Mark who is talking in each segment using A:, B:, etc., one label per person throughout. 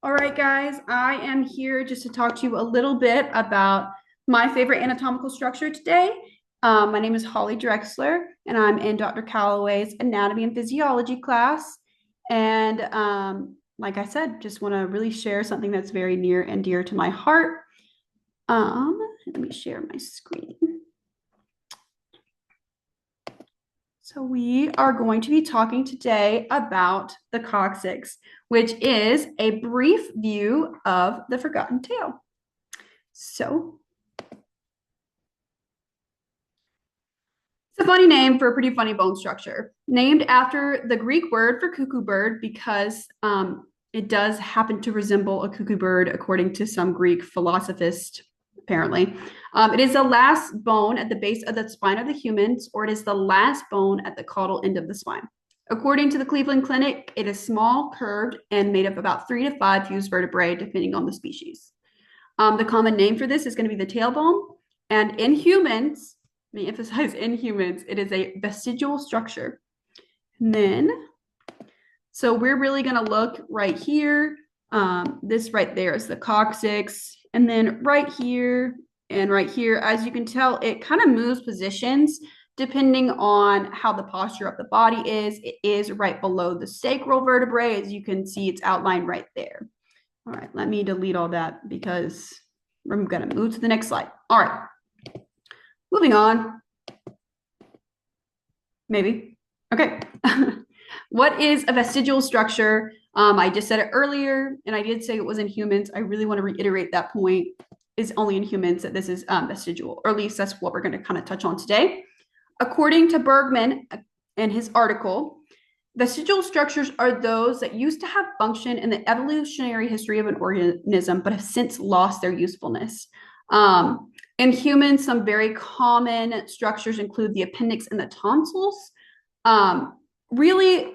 A: All right, guys, I am here just to talk to you a little bit about my favorite anatomical structure today. My name is Holly Drexler, and I'm in Dr. Calloway's Anatomy and Physiology class. And like I said, just want to really share something that's very near and dear to my heart. Let me share my screen. So we are going to be talking today about the coccyx, which is a brief view of the forgotten tail. So it's a funny name for a pretty funny bone structure, named after the Greek word for cuckoo bird because it does happen to resemble a cuckoo bird, according to some Greek philosophist, apparently. It is the last bone at the base of the spine of the humans, or it is the last bone at the caudal end of the spine. According to the Cleveland Clinic, it is small, curved, and made of about 3 to 5 fused vertebrae, depending on the species. The common name for this is going to be the tailbone. And in humans, let me emphasize in humans, it is a vestigial structure. And then, so we're really going to look right here. This right there is the coccyx. And then right here and right here, as you can tell, it kind of moves positions depending on how the posture of the body is. It is right below the sacral vertebrae. As you can see, it's outlined right there. All right, let me delete all that because I'm going to move to the next slide. All right, moving on. Maybe. Okay. What is a vestigial structure? I just said it earlier, and I did say it was in humans. I really want to reiterate that point. It's only in humans that this is vestigial, or at least that's what we're going to kind of touch on today. According to Bergman in his article, vestigial structures are those that used to have function in the evolutionary history of an organism, but have since lost their usefulness. In humans, some very common structures include the appendix and the tonsils. Really,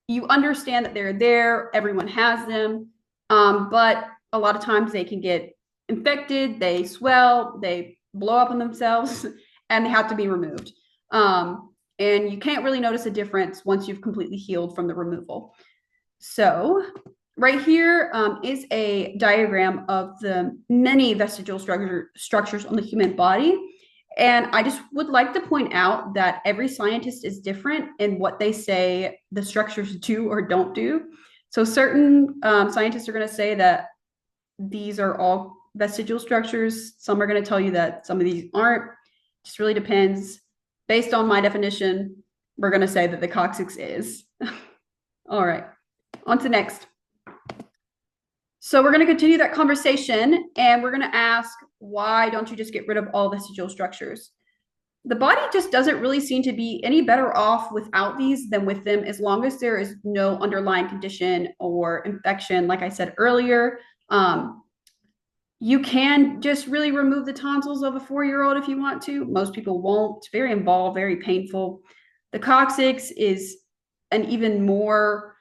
A: you understand that they're there, everyone has them, but a lot of times they can get infected, they swell, they blow up on themselves, and they have to be removed. And you can't really notice a difference once you've completely healed from the removal. So right here is a diagram of the many vestigial structures on the human body. And I just would like to point out that every scientist is different in what they say the structures do or don't do. So certain scientists are going to say that these are all vestigial structures. Some are going to tell you that some of these aren't. It just really depends. Based on my definition, we're going to say that the coccyx is. All right, on to next. So we're going to continue that conversation, and we're going to ask, why don't you just get rid of all vestigial structures? The body just doesn't really seem to be any better off without these than with them, as long as there is no underlying condition or infection. Like I said earlier, you can just really remove the tonsils of a 4-year-old if you want to. Most people won't. It's very involved, very painful. The coccyx is an even more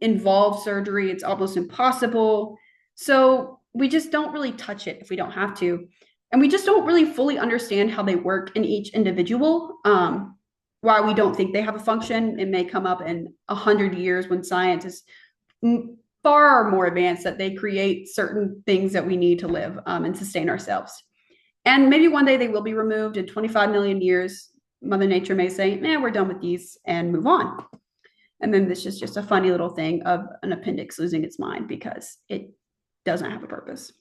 A: involved surgery. It's almost impossible. So we just don't really touch it if we don't have to. And we just don't really fully understand how they work in each individual. Why we don't think they have a function. It may come up in 100 years when science is far more advanced, that they create certain things that we need to live and sustain ourselves. And maybe one day they will be removed. In 25 million years, Mother Nature may say, nah, we're done with these, and move on. And then this is just a funny little thing of an appendix losing its mind because it doesn't have a purpose.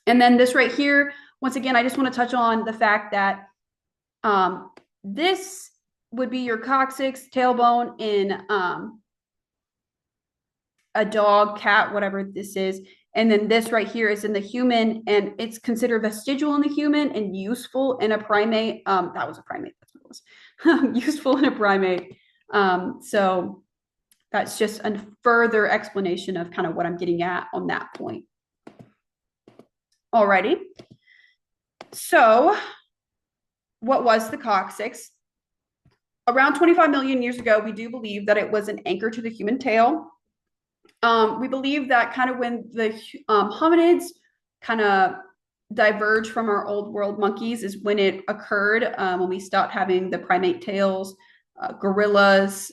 A: And then this right here, once again, I just want to touch on the fact that this would be your coccyx, tailbone in a dog, cat, whatever this is. And then this right here is in the human, and it's considered vestigial in the human and useful in a primate. That was a primate. That's what it was. Useful in a primate. So that's just a further explanation of kind of what I'm getting at on that point. Alrighty. So what was the coccyx? Around 25 million years ago, we do believe that it was an anchor to the human tail. We believe that kind of when the hominids kind of diverged from our old world monkeys is when it occurred, when we stopped having the primate tails, gorillas,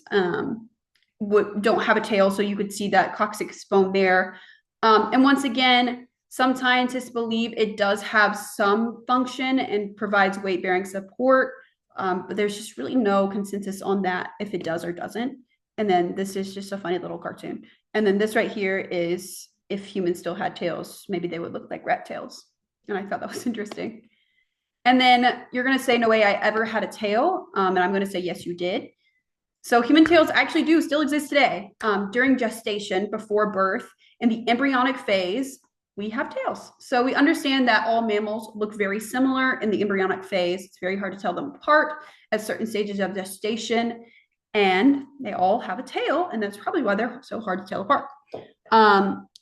A: don't have a tail, so you could see that coccyx bone there. And once again, some scientists believe it does have some function and provides weight-bearing support, but there's just really no consensus on that if it does or doesn't. And then this is just a funny little cartoon. And then this right here is if humans still had tails, maybe they would look like rat tails. And I thought that was interesting. And then you're going to say, no way I ever had a tail. And I'm going to say, yes, you did. So human tails actually do still exist today. During gestation, before birth, in the embryonic phase, we have tails. So we understand that all mammals look very similar in the embryonic phase. It's very hard to tell them apart at certain stages of gestation. And they all have a tail, and that's probably why they're so hard to tell apart.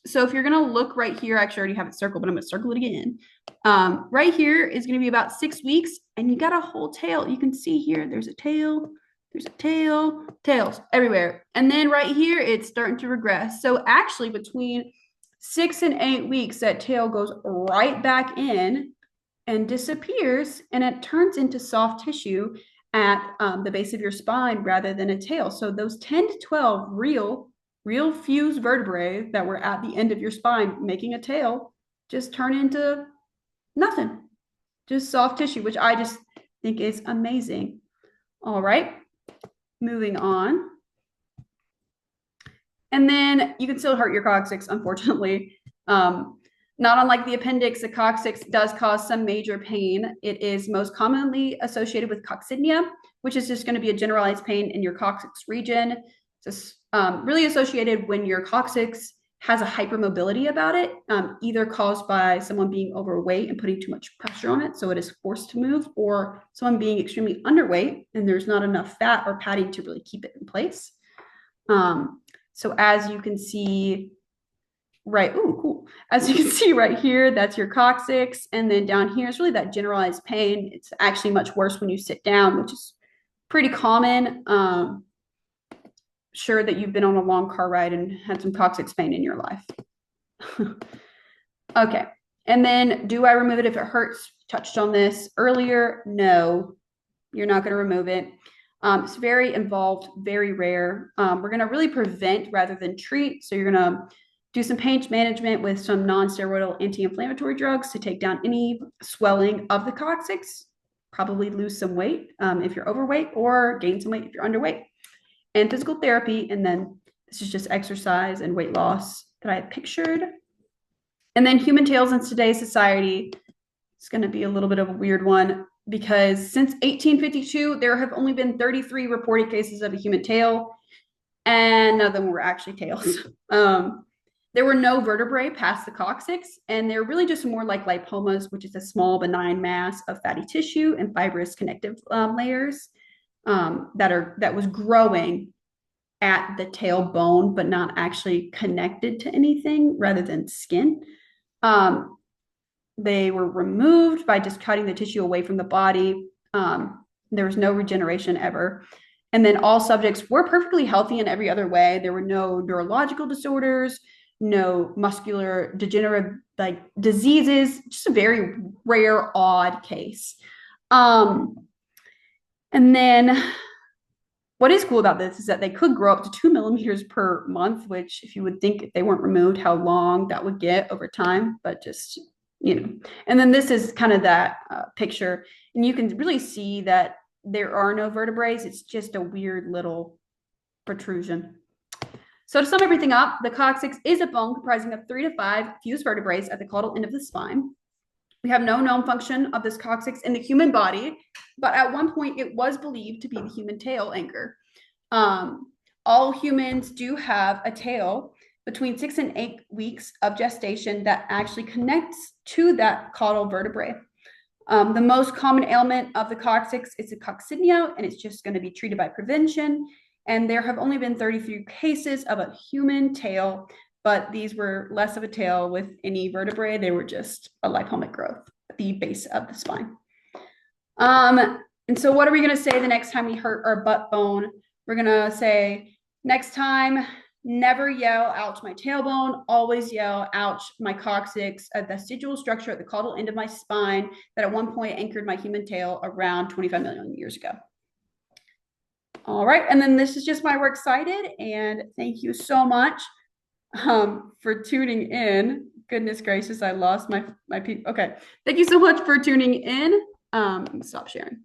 A: So if you're going to look right here, I actually already have it circled, but I'm going to circle it again. Right here is going to be about 6 weeks, and you got a whole tail. You can see here, there's a tail. There's a tail, tails everywhere. And then right here, it's starting to regress. So actually between 6 and 8 weeks, that tail goes right back in and disappears, and it turns into soft tissue at the base of your spine rather than a tail. So those 10 to 12 real fused vertebrae that were at the end of your spine making a tail just turn into nothing, just soft tissue, which I just think is amazing. All right. Moving on. And then you can still hurt your coccyx, unfortunately. Not unlike the appendix, the coccyx does cause some major pain. It is most commonly associated with coccygia, which is just going to be a generalized pain in your coccyx region. It's really associated when your coccyx has a hypermobility about it, either caused by someone being overweight and putting too much pressure on it, so it is forced to move, or someone being extremely underweight and there's not enough fat or padding to really keep it in place. So as you can see, cool. As you can see right here, that's your coccyx, and then down here is really that generalized pain. It's actually much worse when you sit down, which is pretty common. Sure that you've been on a long car ride and had some coccyx pain in your life. Okay. And then do I remove it if it hurts? Touched on this earlier. No, you're not going to remove it. It's very involved, very rare. We're going to really prevent rather than treat. So you're going to do some pain management with some non-steroidal anti-inflammatory drugs to take down any swelling of the coccyx, probably lose some weight if you're overweight, or gain some weight if you're underweight, and physical therapy. And then this is just exercise and weight loss that I have pictured. And then human tails in today's society. It's going to be a little bit of a weird one, because since 1852, there have only been 33 reported cases of a human tail, and none of them were actually tails. There were no vertebrae past the coccyx, and they're really just more like lipomas, which is a small benign mass of fatty tissue and fibrous connective layers that was growing at the tailbone, but not actually connected to anything rather than skin. They were removed by just cutting the tissue away from the body. There was no regeneration ever. And then all subjects were perfectly healthy in every other way. There were no neurological disorders, no muscular degenerative diseases, just a very rare, odd case. And then what is cool about this is that they could grow up to 2 millimeters per month, which if you would think if they weren't removed, how long that would get over time, but just, And then this is kind of that picture, and you can really see that there are no vertebrae. It's just a weird little protrusion. So to sum everything up, the coccyx is a bone comprising of 3 to 5 fused vertebrae at the caudal end of the spine. We have no known function of this coccyx in the human body, but at one point it was believed to be the human tail anchor. All humans do have a tail between 6 and 8 weeks of gestation that actually connects to that caudal vertebrae. The most common ailment of the coccyx is a coccygia, and it's just going to be treated by prevention. And there have only been 33 cases of a human tail, but these were less of a tail with any vertebrae. They were just a lipomic growth at the base of the spine. And so what are we going to say the next time we hurt our butt bone? We're going to say, next time, never yell, ouch, my tailbone. Always yell, ouch, my coccyx, a vestigial structure at the caudal end of my spine that at one point anchored my human tail around 25 million years ago. All right. And then this is just my works cited. And thank you so much for tuning in. Goodness gracious, I lost my people. Okay. Thank you so much for tuning in. Stop sharing.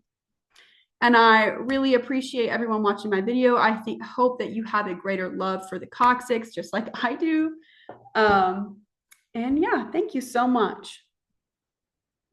A: And I really appreciate everyone watching my video. I hope that you have a greater love for the coccyx, just like I do. And yeah, thank you so much.